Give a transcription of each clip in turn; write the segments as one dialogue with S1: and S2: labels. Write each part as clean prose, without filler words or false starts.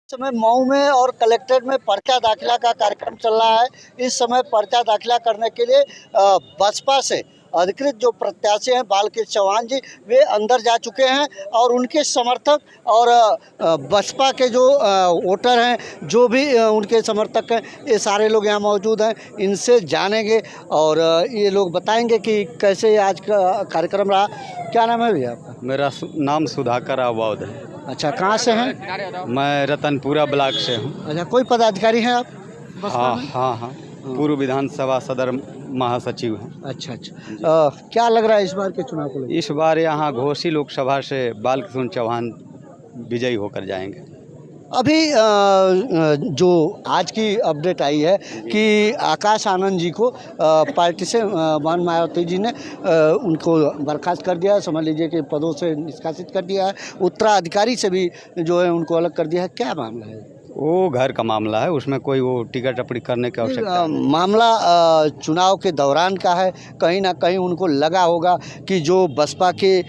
S1: समय मऊ में और कलेक्ट्रेट में पर्चा दाखिला का कार्यक्रम चल रहा है। इस समय पर्चा दाखिला करने के लिए बसपा से अधिकृत जो प्रत्याशी हैं बालकृष्ण चौहान जी, वे अंदर जा चुके हैं और उनके समर्थक और बसपा के जो वोटर हैं, जो भी उनके समर्थक हैं, ये सारे लोग यहाँ मौजूद हैं। इनसे जानेंगे और ये लोग बताएंगे कि कैसे आज का कार्यक्रम रहा। क्या नाम है भैया आपका?
S2: मेरा नाम सुधाकर अवौध है।
S1: अच्छा, कहाँ से हैं?
S2: मैं रतनपुरा ब्लॉक से हूँ।
S1: अच्छा, कोई पदाधिकारी हैं आप?
S2: हाँ, पूर्व विधानसभा सदर महासचिव हैं।
S1: अच्छा, क्या लग रहा है इस बार के चुनाव को लेकर?
S2: इस बार यहाँ घोसी लोकसभा से बालकृष्ण चौहान विजयी होकर जाएंगे।
S1: अभी जो आज की अपडेट आई है कि आकाश आनंद जी को पार्टी से बहन मायावती जी ने उनको बर्खास्त कर दिया है, समझ लीजिए कि पदों से निष्कासित कर दिया है। उत्तराधिकारी से भी जो है उनको अलग कर दिया है। क्या मामला है?
S2: वो घर का मामला है, उसमें कोई वो टिकट टप्पड़ी करने की आवश्यकता नहीं।
S1: मामला चुनाव के दौरान का है। कहीं ना कहीं उनको लगा होगा कि जो बसपा के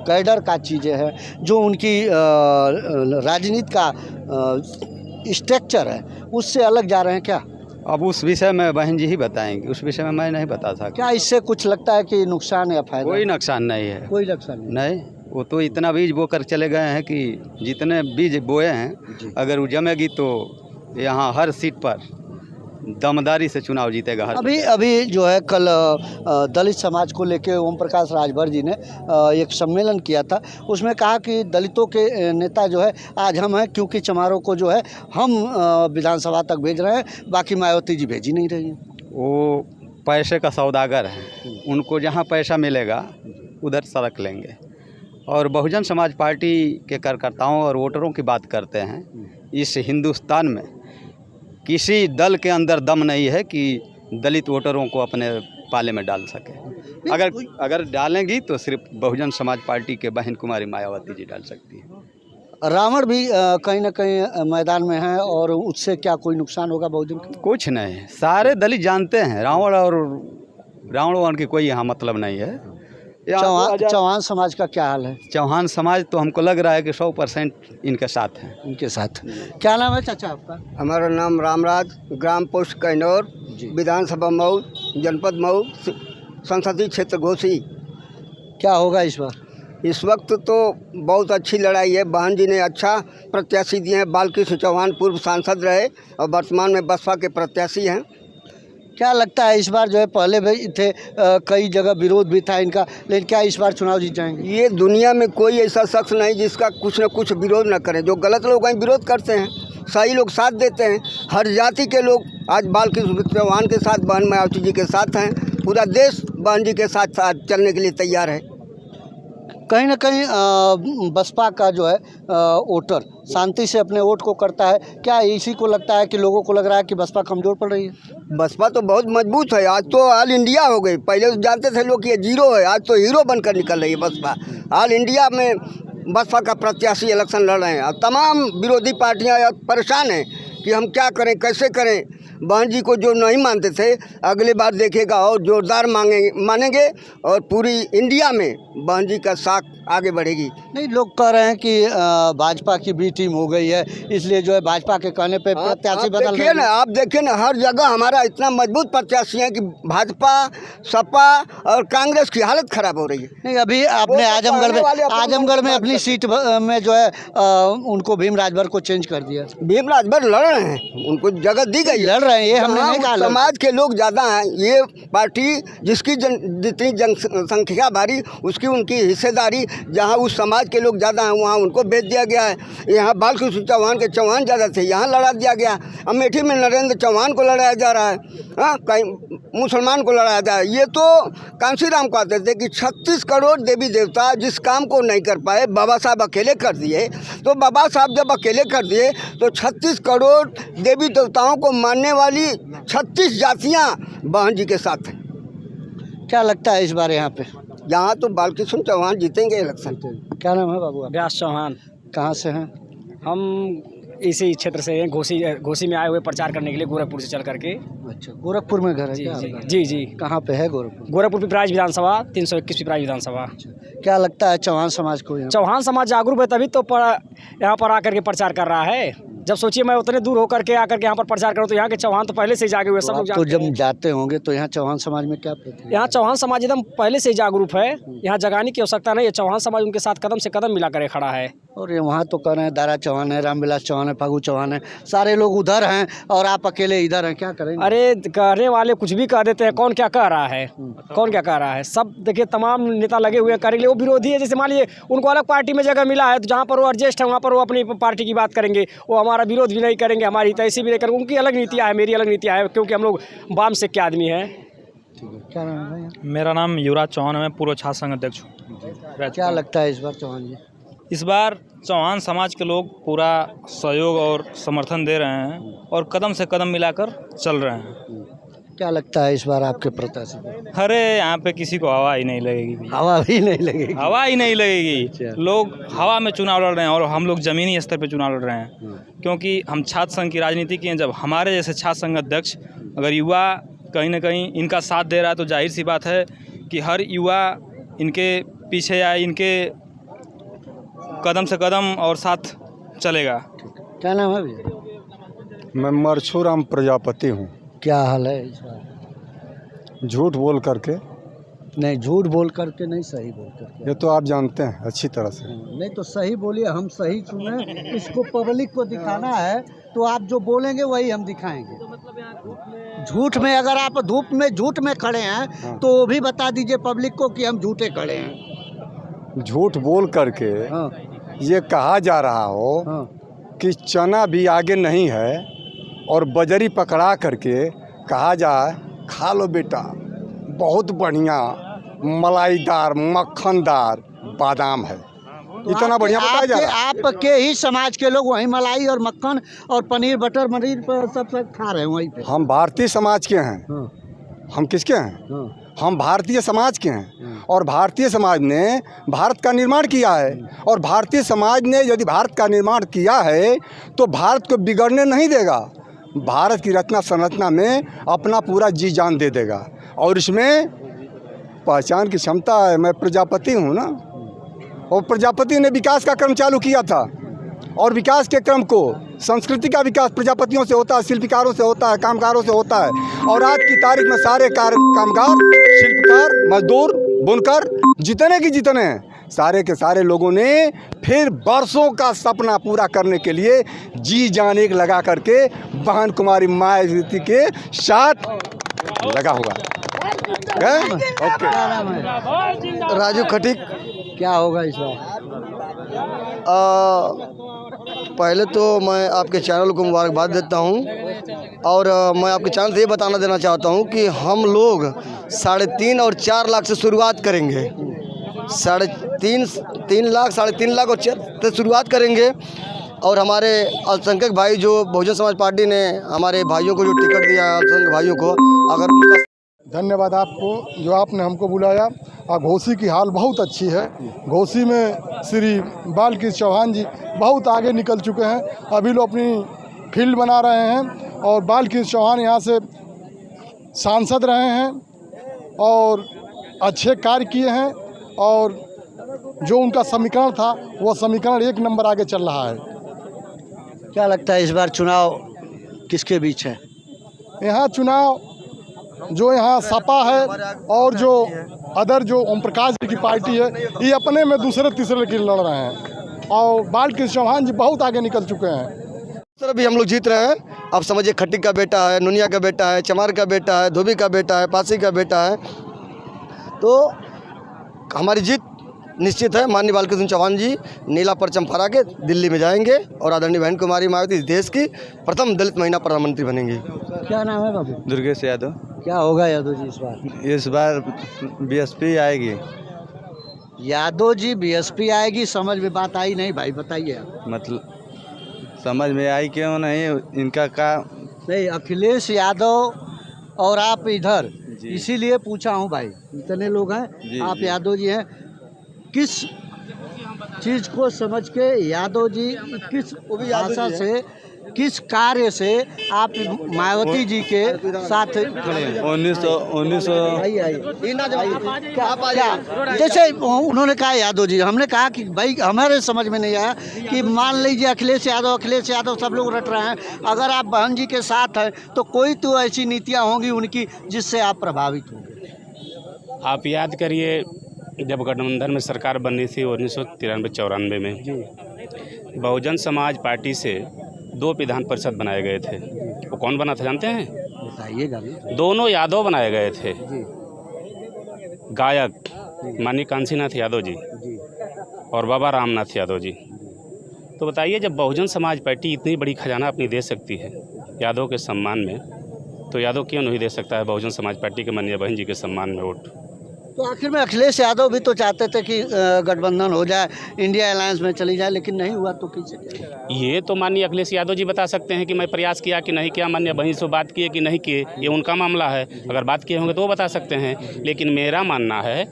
S1: कैडर का चीज़ें हैं, जो उनकी राजनीति का स्ट्रक्चर है, उससे अलग जा रहे हैं क्या?
S2: अब उस विषय में बहन जी ही बताएंगे, उस विषय में मैं नहीं बता सकता।
S1: क्या इससे कुछ लगता है कि नुकसान या फायदा?
S2: कोई नुकसान नहीं है।
S1: कोई नुकसान
S2: नहीं, वो तो इतना बीज बोकर चले गए हैं कि जितने बीज बोए हैं, अगर वो जमेगी तो यहाँ हर सीट पर दमदारी से चुनाव जीतेगा।
S1: अभी जो है कल दलित समाज को लेके ओम प्रकाश राजभर जी ने एक सम्मेलन किया था। उसमें कहा कि दलितों के नेता जो है आज हम हैं, क्योंकि चमारों को जो है हम विधानसभा तक भेज रहे हैं, बाकी मायावती जी भेजी नहीं रही हैं।
S2: वो पैसे का सौदागर है, उनको जहाँ पैसा मिलेगा उधर सड़क लेंगे। और बहुजन समाज पार्टी के कार्यकर्ताओं और वोटरों की बात करते हैं, इस हिंदुस्तान में किसी दल के अंदर दम नहीं है कि दलित वोटरों को अपने पाले में डाल सके। अगर डालेंगी तो सिर्फ बहुजन समाज पार्टी के बहन कुमारी मायावती जी डाल सकती है।
S1: रावण भी कहीं ना कहीं मैदान में है, और उससे क्या कोई नुकसान होगा बहुजन को?
S2: कुछ नहीं, सारे दलित जानते हैं रावण की कोई यहाँ मतलब नहीं है।
S1: चौहान समाज का क्या हाल है? चौहान
S2: समाज तो हमको लग रहा है कि 100% इनके साथ है।
S1: इनके साथ। क्या नाम है चाचा आपका?
S3: हमारा नाम रामराज, ग्राम पोस्ट कैनौर, विधानसभा मऊ, जनपद मऊ, संसदीय क्षेत्र घोसी।
S1: क्या होगा इस बार?
S3: इस वक्त तो बहुत अच्छी लड़ाई है। बहन जी ने अच्छा प्रत्याशी दिए हैं। बालकृष्ण चौहान पूर्व सांसद रहे और वर्तमान में बसपा के प्रत्याशी हैं।
S1: क्या लगता है इस बार जो है, पहले भी थे कई जगह विरोध भी था इनका, लेकिन क्या इस बार चुनाव जीत जाएंगे?
S3: ये दुनिया में कोई ऐसा शख्स नहीं जिसका कुछ न कुछ विरोध न करे। जो गलत लोग हैं विरोध करते हैं, सही लोग साथ देते हैं। हर जाति के लोग आज बालकृष्ण चौहान के साथ, बहन मायावती जी के साथ हैं। पूरा देश बहन जी के साथ चलने के लिए तैयार है।
S1: कहीं ना कहीं बसपा का जो है वोटर शांति से अपने वोट को करता है। क्या इसी को लगता है कि लोगों को लग रहा है कि बसपा कमज़ोर पड़ रही है?
S3: बसपा तो बहुत मजबूत है। आज तो ऑल इंडिया हो गई। पहले तो जानते थे लोग कि ये जीरो है, आज तो हीरो बनकर निकल रही है बसपा। ऑल इंडिया में बसपा का प्रत्याशी इलेक्शन लड़ रहे हैं और तमाम विरोधी पार्टियां परेशान हैं कि हम क्या करें, कैसे करें। बहन जी को जो नहीं मानते थे, अगली बार देखेगा और जोरदार मानेंगे और पूरी इंडिया में बहन जी का साख आगे बढ़ेगी।
S1: नहीं, लोग कह रहे हैं कि भाजपा की बी टीम हो गई है, इसलिए जो है भाजपा के कहने पे प्रत्याशी बदल रहे हैं।
S3: आप देखिए ना, हर जगह हमारा इतना मजबूत प्रत्याशी है कि भाजपा, सपा और कांग्रेस की हालत खराब हो रही है।
S1: नहीं, अभी आपने आजमगढ़ में अपनी सीट में जो है उनको भीम राजभर को चेंज कर दिया।
S3: भीम राजभर लड़ रहे हैं, उनको जगह दी गई।
S1: लड़ रहे हैं, ये हमने नहीं कहा।
S3: समाज के लोग ज़्यादा हैं। ये पार्टी जिसकी जितनी जनसंख्या भारी, उसकी उनकी हिस्सेदारी। जहाँ उस समाज के लोग ज़्यादा हैं वहाँ उनको भेज दिया गया है। यहाँ बालकृष्ण चौहान के चौहान ज़्यादा थे, यहाँ लड़ा दिया गया। अमेठी में नरेंद्र चौहान को लड़ाया जा रहा है, हाँ, कहीं मुसलमान को लड़ाया जा रहा है। ये तो कांशीराम कहते थे कि 36 करोड़ देवी देवता जिस काम को नहीं कर पाए, बाबा साहब अकेले कर दिए। तो बाबा साहब जब अकेले कर दिए तो 36 करोड़ देवी देवताओं को मानने वाली 36 जातियाँ बहन जी के साथ हैं।
S1: क्या लगता है इस बार यहाँ पे?
S3: यहाँ तो बालकृष्ण चौहान जीतेंगे इलेक्शन।
S1: क्या नाम है बाबू?
S4: व्यास चौहान।
S1: कहाँ से हैं?
S4: हम इसी क्षेत्र से हैं, घोसी में आए हुए प्रचार करने के लिए गोरखपुर से चल करके।
S1: अच्छा, गोरखपुर में घर है
S4: जी
S1: क्या
S4: जी
S1: आपका?
S4: जी जी।
S1: कहाँ पे है गोरखपुर?
S4: गोरखपुर पिपराइच विधानसभा 321 पिपराइच विधानसभा।
S1: क्या लगता है चौहान समाज को यहाँ?
S4: चौहान समाज जागरूक है तभी तो यहाँ पर आकर के प्रचार कर रहा है। जब सोचिए मैं उतने दूर होकर के आकर के यहाँ पर प्रचार करूँ तो यहाँ के चौहान तो पहले से ही जागे हुए, सब लोग
S1: तो
S4: जानते
S1: जब
S4: हैं।
S1: जाते होंगे तो यहाँ चौहान समाज में क्या प्रतिक्रिया?
S4: यहाँ चौहान समाज एकदम पहले से ही जागरूक है, यहाँ जगाने की आवश्यकता नहीं है। चौहान समाज उनके साथ कदम से कदम मिला कर खड़ा है।
S1: और ये वहाँ तो कह रहे हैं दारा चौहान है, रामविलास चौहान है, फागू चौहान है, सारे लोग उधर हैं और आप अकेले इधर हैं, क्या करेंगे?
S4: अरे कहने वाले कुछ भी कह देते हैं, कौन क्या कह रहा है, कौन क्या कह रहा है। सब देखिए तमाम नेता लगे हुए हैं करेंगे। वो विरोधी है, जैसे मान लीजिए उनको अलग पार्टी में जगह मिला है तो जहाँ पर वो एडजस्ट है वहाँ पर वो अपनी पार्टी की बात करेंगे, वो हमारा विरोध भी नहीं करेंगे, हमारी तैसी भी नहीं करेंगे। उनकी अलग नीतियाँ है, मेरी अलग नीतियाँ है, क्योंकि हम लोग वाम से के आदमी हैं।
S1: क्या नाम है भैया?
S5: मेरा नाम युवराज चौहान है, मैं पूर्व छात्र संघ अध्यक्ष हूँ।
S1: क्या लगता है इस बार चौहान जी?
S5: इस बार चौहान समाज के लोग पूरा सहयोग और समर्थन दे रहे हैं और कदम से कदम मिलाकर चल रहे हैं।
S1: क्या लगता है इस बार आपके प्रत्याशी को?
S5: अरे यहाँ पे किसी को हवा ही नहीं लगेगी,
S1: हवा भी नहीं लगेगी।
S5: हवा ही नहीं लगेगी। लोग हवा में चुनाव लड़ रहे हैं और हम लोग ज़मीनी स्तर पे चुनाव लड़ रहे हैं, क्योंकि हम छात्र संघ की राजनीति की हैं। जब हमारे जैसे छात्र संघ अध्यक्ष अगर युवा कहीं ना कहीं इनका साथ दे रहा है तो जाहिर सी बात है कि हर युवा इनके पीछे या इनके कदम से कदम और साथ चलेगा।
S1: क्या नाम है भैया?
S6: मैं मरछूराम प्रजापति हूँ।
S1: क्या हाल है इस बार?
S6: झूठ बोल करके?
S1: नहीं, झूठ बोल करके नहीं, सही बोल करके।
S6: ये तो आप जानते हैं अच्छी तरह से।
S1: नहीं तो सही बोलिए, हम सही सुने, इसको पब्लिक को दिखाना है तो आप जो बोलेंगे वही हम दिखाएंगे। झूठ में अगर आप धूप में झूठ में खड़े हैं तो वो भी बता दीजिए पब्लिक को कि हम झूठे खड़े हैं।
S6: झूठ बोल करके
S1: हाँ
S6: ये कहा जा रहा हो
S1: हाँ।
S6: कि चना भी आगे नहीं है और बजरी पकड़ा करके कहा जाए खा लो बेटा, बहुत बढ़िया मलाईदार मक्खनदार बादाम है, इतना बढ़िया बताया जा रहा है।
S1: आपके ही समाज के लोग वही मलाई और मक्खन और पनीर बटर मनीर पर सब खा रहे हैं वहीं पे।
S6: हम भारतीय समाज के हैं।
S1: हाँ
S6: हम किसके हैं?
S1: हाँ
S6: हम भारतीय समाज के हैं और भारतीय समाज ने भारत का निर्माण किया है। और भारतीय समाज ने यदि भारत का निर्माण किया है तो भारत को बिगड़ने नहीं देगा, भारत की रचना संरचना में अपना पूरा जी जान दे देगा। और इसमें पहचान की क्षमता है। मैं प्रजापति हूँ ना, और प्रजापति ने विकास का क्रम चालू किया था और विकास के क्रम को, संस्कृति का विकास प्रजापतियों से होता है, शिल्पकारों से होता है, कामगारों से होता है। और आज की तारीख में सारे कामगार, शिल्पकार, मजदूर, बुनकर जितने की जितने हैं, सारे के सारे लोगों ने फिर बरसों का सपना पूरा करने के लिए जी जान एक लगा करके बहन कुमारी मायावती के साथ लगा हुआ है। ओके।
S1: क्या नाम है?
S3: राजू खटीक।
S1: क्या होगा इस बार?
S3: पहले तो मैं आपके चैनल को मुबारकबाद देता हूं और मैं आपके चैनल से ये बताना देना चाहता हूं कि हम लोग 3.5 और 4 लाख से शुरुआत करेंगे। 3.5 लाख 3.5 लाख और से शुरुआत करेंगे। और हमारे अल्पसंख्यक भाई जो बहुजन समाज पार्टी ने हमारे भाइयों को जो टिकट दिया है, अल्पसंख्यक भाइयों को, अगर उनका
S6: धन्यवाद आपको जो आपने हमको बुलाया। घोसी की हाल बहुत अच्छी है। घोसी में श्री बालकृष्ण चौहान जी बहुत आगे निकल चुके हैं। अभी लोग अपनी फील्ड बना रहे हैं और बालकृष्ण चौहान यहाँ से सांसद रहे हैं और अच्छे कार्य किए हैं और जो उनका समीकरण था वो समीकरण 1 नंबर आगे चल रहा है।
S1: क्या लगता है इस बार चुनाव किसके बीच है?
S6: यहाँ चुनाव जो यहाँ सपा है और जो अदर जो ओम प्रकाश जी की पार्टी है, ये अपने में दूसरे तीसरे के लड़ रहे हैं और बालकृष्ण चौहान जी बहुत आगे निकल चुके हैं।
S3: तरफ भी हम लोग जीत रहे हैं। अब समझिए खट्टिक का बेटा है, नुनिया का बेटा है, चमार का बेटा है, धोबी का बेटा है, पासी का बेटा है, तो हमारी जीत निश्चित है। माननीय बालकृष्ण चौहान जी नीला परचम फहरा के दिल्ली में जाएंगे और आदरणीय बहन कुमारी मायावती इस देश की प्रथम दलित महिला प्रधानमंत्री बनेंगी।
S1: क्या नाम है बाबू?
S2: दुर्गेश यादव।
S1: क्या होगा यादव जी इस बार?
S2: इस बार बीएसपी आएगी।
S1: यादव जी बीएसपी आएगी, समझ में बात आई नहीं भाई, बताइए आप।
S2: मतलब समझ में आई क्यों नहीं, इनका का
S1: नहीं, अखिलेश यादव और आप इधर, इसीलिए पूछा हूँ भाई, इतने लोग हैं, आप यादव जी हैं, किस चीज को समझ के यादव जी किस भाषा से, किस कार्य से आप मायावती जी के साथ खड़े हैं? 19 क्या जैसे उन्होंने कहा यादव जी, हमने कहा कि भाई हमारे समझ में नहीं आया कि मान लीजिए अखिलेश यादव सब लोग रट रहे हैं, अगर आप बहन जी के साथ हैं तो कोई तो ऐसी नीतियाँ होंगी उनकी जिससे आप प्रभावित होंगे।
S7: आप याद करिए जब गठबंधन में सरकार बनी थी 1993-94 में, बहुजन समाज पार्टी से 2 विधान परिषद बनाए गए थे। वो कौन बना था जानते हैं?
S1: बताइएगा।
S7: दोनों यादव बनाए गए थे। गायक माननीय कांशीनाथ यादव जी और बाबा रामनाथ यादव जी। तो बताइए, जब बहुजन समाज पार्टी इतनी बड़ी खजाना अपनी दे सकती है यादव के सम्मान में, तो यादव क्यों नहीं दे सकता है बहुजन समाज पार्टी के माननीय बहन जी के सम्मान में वोट?
S1: तो आखिर में अखिलेश यादव भी तो चाहते थे कि गठबंधन हो जाए, इंडिया अलायंस में चली जाए, लेकिन नहीं हुआ तो कैसे?
S7: ये तो माननीय अखिलेश यादव जी बता सकते हैं कि मैं प्रयास किया कि नहीं किया, माननीय बहन से बात किए कि नहीं किए, ये उनका मामला है। अगर बात किए होंगे तो वो बता सकते हैं। लेकिन मेरा मानना है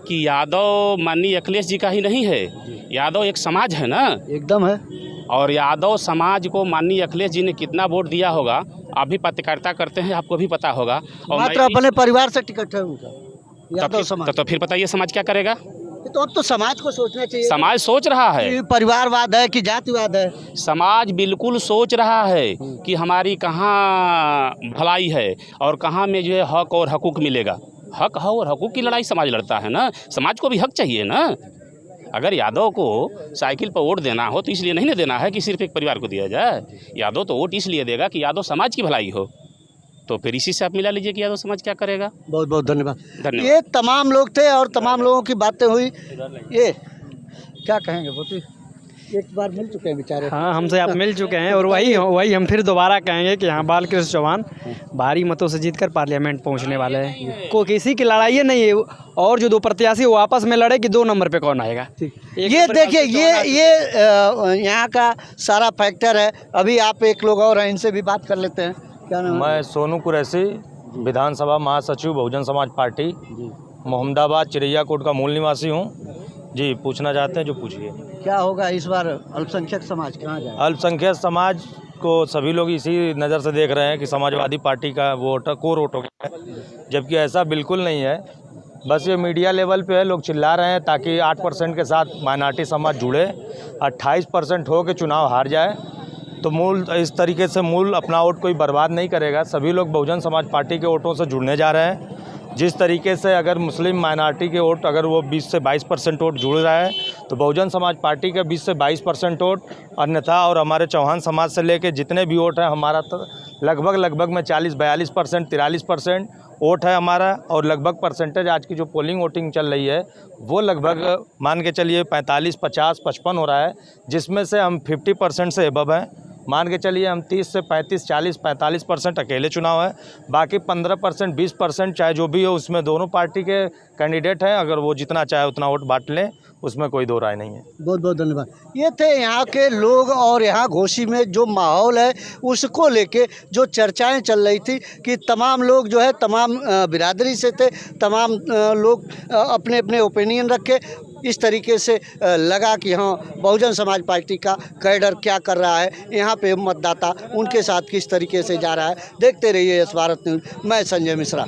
S7: कि यादव माननीय अखिलेश जी का ही नहीं है, यादव एक समाज है ना।
S1: एकदम है। और
S7: यादव समाज को माननीय अखिलेश जी ने कितना वोट दिया होगा, आप भी पत्रकारिता करते हैं, आपको भी पता होगा। और
S1: मात्र अपने परिवार से टिकट है उनका यादव समाज।
S7: तो फिर बताइए समाज क्या करेगा?
S1: तो अब तो समाज को सोचना चाहिए।
S7: समाज सोच रहा है
S1: कि परिवारवाद है कि जातिवाद है।
S7: समाज बिल्कुल सोच रहा है कि हमारी कहाँ भलाई है और कहाँ में जो है हक और हकूक़ मिलेगा। हक है और हकूक़ की लड़ाई समाज लड़ता है ना। समाज को भी हक चाहिए ना। अगर यादव को साइकिल पर वोट देना हो तो इसलिए नहीं ना देना है कि सिर्फ एक परिवार को दिया जाए। यादव तो वोट इसलिए देगा कि यादव समाज की भलाई हो। तो फिर इसी से आप मिला लीजिए कि यादव समाज क्या करेगा।
S1: बहुत बहुत धन्यवाद। ये तमाम लोग थे और तमाम लोगों की बातें हुई। ये क्या कहेंगे? बहुत एक बार मिल चुके हैं बेचारे।
S4: हाँ, हमसे आप मिल चुके हैं और वही हम फिर दोबारा कहेंगे कि यहाँ बालकृष्ण चौहान भारी मतों से जीतकर पार्लियामेंट पहुँचने वाले हैं। को किसी की लड़ाई नहीं है, और जो 2 प्रत्याशी वो आपस में लड़े कि 2 नंबर पे कौन आएगा।
S1: ये देखिए, ये यहाँ का सारा फैक्टर है। अभी आप एक लोग और हैं, इनसे भी बात कर लेते हैं। क्या नाम है?
S8: मैं सोनू कुरैशी, विधानसभा महासचिव बहुजन समाज पार्टी, मोहम्मदाबाद चिरैया कोट का मूल निवासी हूँ जी। पूछना चाहते हैं जो पूछिए। क्या
S1: होगा इस बार अल्पसंख्यक समाज कहाँ जाए?
S8: अल्पसंख्यक समाज को सभी लोग इसी नज़र से देख रहे हैं कि समाजवादी पार्टी का वोट कोर वोट हो गया है, जबकि ऐसा बिल्कुल नहीं है। बस ये मीडिया लेवल पे है, लोग चिल्ला रहे हैं ताकि 8% के साथ माइनॉरिटी समाज जुड़े, 28% हो के चुनाव हार जाए। तो मूल इस तरीके से मूल अपना वोट कोई बर्बाद नहीं करेगा। सभी लोग बहुजन समाज पार्टी के वोटों से जुड़ने जा रहे हैं। जिस तरीके से अगर मुस्लिम माइनॉरिटी के वोट अगर वो 20 से 22% वोट जुड़ रहा है, तो बहुजन समाज पार्टी के 20 से 22% वोट, अन्यथा और हमारे चौहान समाज से लेके जितने भी वोट हैं हमारा तो लगभग में 40-42%, 43% वोट है हमारा। और लगभग परसेंटेज आज की जो पोलिंग वोटिंग चल रही है वो लगभग मान के चलिए 45, 50, 55 हो रहा है, जिसमें से हम 50% से एबव हैं। मान के चलिए हम 30 से 35, 40, 45% अकेले चुनाव है। बाकी 15%, 20% चाहे जो भी हो, उसमें दोनों पार्टी के कैंडिडेट हैं। अगर वो जितना चाहे उतना वोट बांट लें, उसमें कोई दो राय नहीं है।
S1: बहुत बहुत धन्यवाद। ये थे यहाँ के लोग और यहाँ घोसी में जो माहौल है उसको लेके जो चर्चाएं चल रही थी कि तमाम लोग जो है तमाम बिरादरी से थे, तमाम लोग अपने अपने ओपिनियन रखे। इस तरीके से लगा कि हाँ, बहुजन समाज पार्टी का कैडर क्या कर रहा है, यहाँ पे मतदाता उनके साथ किस तरीके से जा रहा है। देखते रहिए यस भारत न्यूज़। मैं संजय मिश्रा।